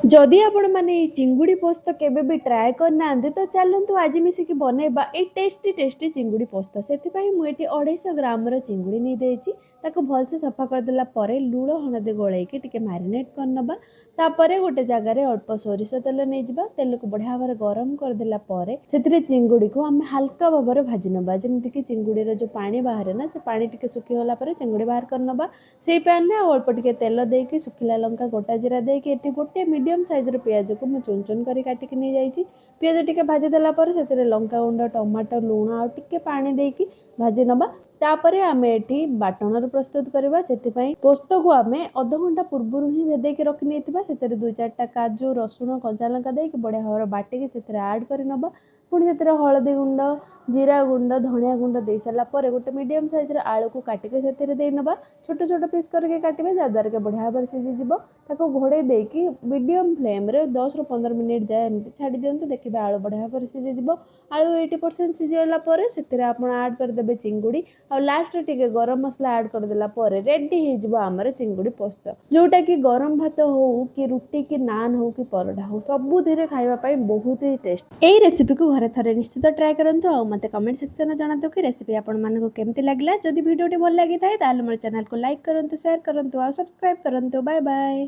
जदि आपण माने चिंगुड़ी पोस्त केबे भी ट्राए करना तो चलतु आज मिसिकी बनैबा ए टेस्टी टेस्टी चिंगुड़ी पोस्त से मुझे 250 ग्राम चिंगुड़ी नहीं देची ताको भलसे सफा करदेला परे लूण हलदी गोलैकी टिके मैरिनेट करनबा तापरे गोटे जगार अल्प सोरिष तेल नहीं जावा तेल को बढ़िया भाव गरम करदेला परे से चिंगुड़ी को आम हल्का भाव भाजी नबा जमीक चिंगुड़ी जो पानी बाहर ना से पानी टिके सुखीगला चिंगुड़ी बाहर करनबा से पैन में अल्प टिके तेल देकी सुखिला लंका गोटा जीरा देकी एटी गोटे मीडियम साइजर पियाज को मुझे चुन चुन कर काटिक नहीं जाइए पियाज टिके भाजीदेला से लंका गुंड टमाटो लुण आ टिके पानी देकी भाजी नबा तापर आम एटी बाटणर प्रस्तुत करवा से पोस्त को आम अध घंटा पूर्व ही भेदेकी रखी नहीं से 2-4टा काजू रसुण कंचा लंका देकी बढ़िया भाव बाटिकी से आड कर नबा पुणी से हलदी गुंड जीरा गुंड धनिया गुंड दे सारापर गोटे मीडियम साइजर आलू को काटिके से नबा छोट छोट पीस करके काटे जहाँद्वारा के बढ़िया भाव सीझीज घोड़े देकी मीडियम फ्लेम 10-15 मिनिट जाए एमती छाड़ी दिंतु देखिए आलू बढ़िया भाव सीझीज आलू 80% सीझीगला से आप आड करदे चिंगुड़ी आ लास्ट टिके गरम मसला आड करदेला रेडी हो आमर चिंगुड़ी पोस्त जोटा कि गरम भात हो कि रुटी कि नान हो कि परोठा हो सबुधिरे खाइबा बहुत ही टेस्ट। यही रेसिपी को घरे थरे निश्चित ट्राए करंतु आ मते कमेंट सेक्शन में जणातु कि रेसिपी आपण मानको केमती लागला जदि वीडियोटी भल लागि थाए ताले मोर चैनल को लाइक करंतु शेयर करंतु आ सब्सक्राइब करंतु बाय बाय।